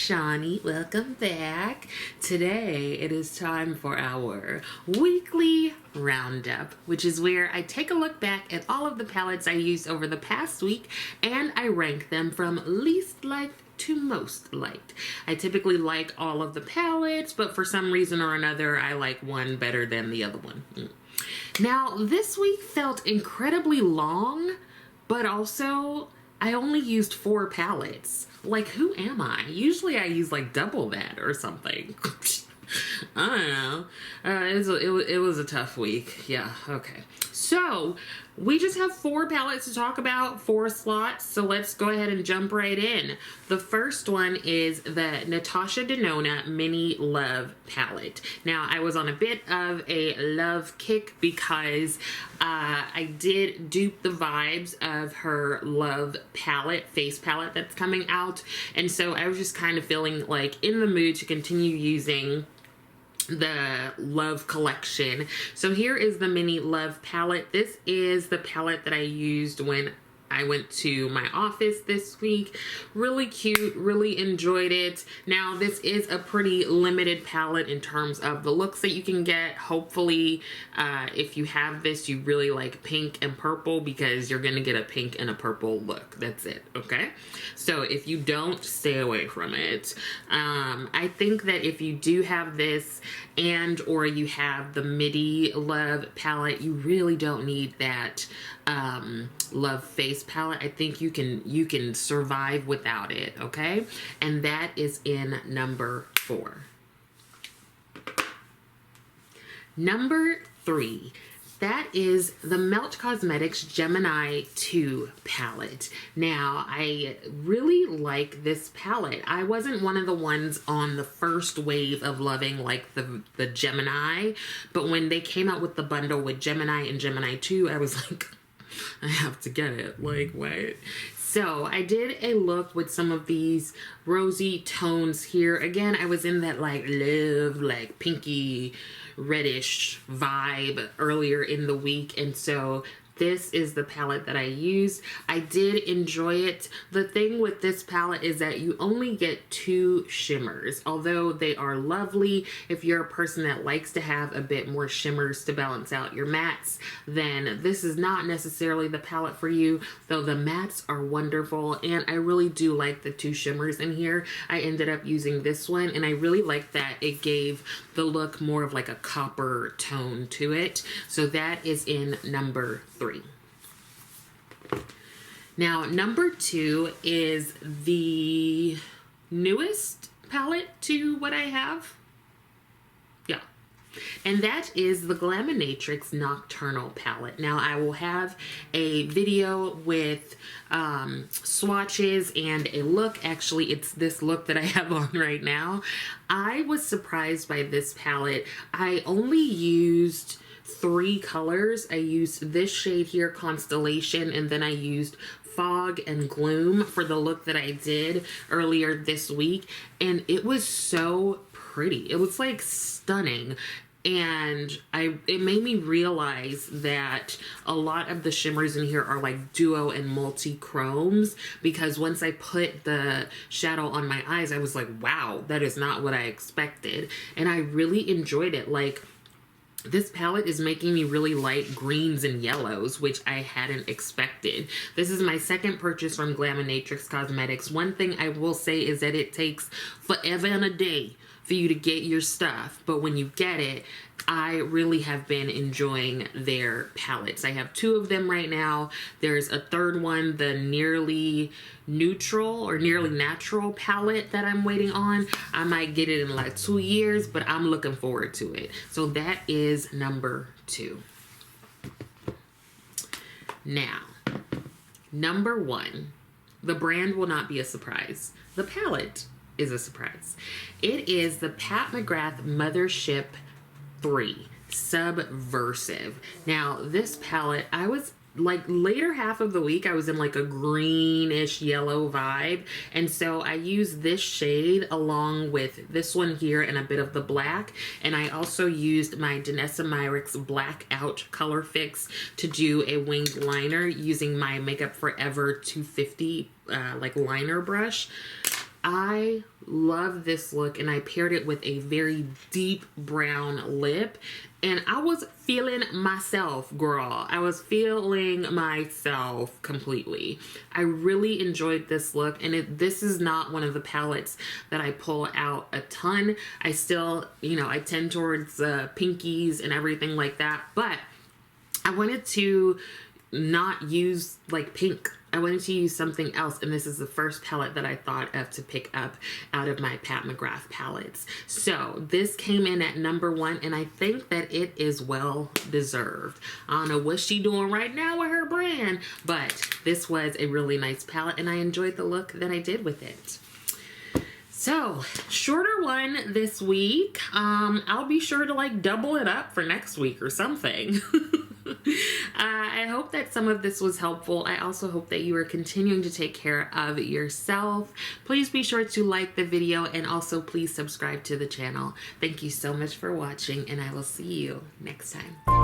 Shawnee. Welcome back. Today it is time for our weekly roundup, which is where I take a look back at all of the palettes I used over the past week and I rank them from least liked to most liked. I typically like all of the palettes, but for some reason or another, I like one better than the other one. Now, this week felt incredibly long, but also I only used 4 palettes. Like, who am I? Usually I use like double that or something. I don't know. It was a tough week. Yeah, okay. So, we just have 4 palettes to talk about, 4 slots, so let's go ahead and jump right in. The first one is the NATASHA DENONA Mini Love palette. Now, I was on a bit of a love kick because I did dupe the vibes of her Love palette, face palette that's coming out, and so I was just kind of feeling like in the mood to continue using the Love collection. So here is the Mini Love palette. This is the palette that I used when I went to my office this week. Really cute, really enjoyed it. Now, this is a pretty limited palette in terms of the looks that you can get. Hopefully, if you have this, you really like pink and purple because you're gonna get a pink and a purple look. That's it, okay? So if you don't, stay away from it. I think that if you do have this and or you have the Midi Love palette, you really don't need that Love face palette. I think you can survive without it, okay? And that is in number 4. Number 3, that is the Melt Cosmetics Gemini 2 palette. Now, I really like this palette. I wasn't one of the ones on the first wave of loving like the Gemini, but when they came out with the bundle with Gemini and Gemini 2, I was like, I have to get it. Like, what? So I did a look with some of these rosy tones here. Again, I was in that like love, like pinky reddish vibe earlier in the week, and so this is the palette that I used. I did enjoy it. The thing with this palette is that you only get 2 shimmers. Although they are lovely, if you're a person that likes to have a bit more shimmers to balance out your mattes, then this is not necessarily the palette for you, though the mattes are wonderful, and I really do like the 2 shimmers in here. I ended up using this one, and I really like that it gave the look more of like a copper tone to it. So that is in number 3. Now, number 2 is the newest palette to what I have. Yeah. And that is the GLAMINATRIX Nocturnal palette. Now, I will have a video with swatches and a look. Actually, it's this look that I have on right now. I was surprised by this palette. I only used 3 colors. I used this shade here, Constellation, and then I used Fog and Gloom for the look that I did earlier this week, and it was so pretty. It was like stunning. And it made me realize that a lot of the shimmers in here are like duo and multi-chromes, because once I put the shadow on my eyes, I was like, wow, that is not what I expected. And I really enjoyed it. Like, this palette is making me really like greens and yellows, which I hadn't expected. This is my second purchase from GLAMINATRIX Cosmetics. One thing I will say is that it takes forever and a day for you to get your stuff, but when you get it, I really have been enjoying their palettes. I have 2 of them right now. There's a third one, the Nearly Neutral or Nearly Natural palette that I'm waiting on. I might get it in like 2 years, but I'm looking forward to it. So that is number 2. Now, number 1, the brand will not be a surprise. The palette is a surprise. It is the Pat McGrath Mothership 3 Subversive. Now, this palette, I was like later half of the week, I was in like a greenish yellow vibe. And so I used this shade along with this one here and a bit of the black. And I also used my Danessa Myricks Blackout Color Fix to do a winged liner using my Makeup Forever 250 like liner brush. I love this look, and I paired it with a very deep brown lip, and I was feeling myself, girl. I was feeling myself completely. I really enjoyed this look, and this is not one of the palettes that I pull out a ton. I still, you know, I tend towards pinkies and everything like that, but I wanted to not use like pink. I wanted to use something else, and this is the first palette that I thought of to pick up out of my Pat McGrath palettes. So this came in at number 1, and I think that it is well deserved. I don't know what she's doing right now with her brand, but this was a really nice palette, and I enjoyed the look that I did with it. So, shorter one this week. I'll be sure to like double it up for next week or something. I hope that some of this was helpful. I also hope that you are continuing to take care of yourself. Please be sure to like the video, and also please subscribe to the channel. Thank you so much for watching, and I will see you next time.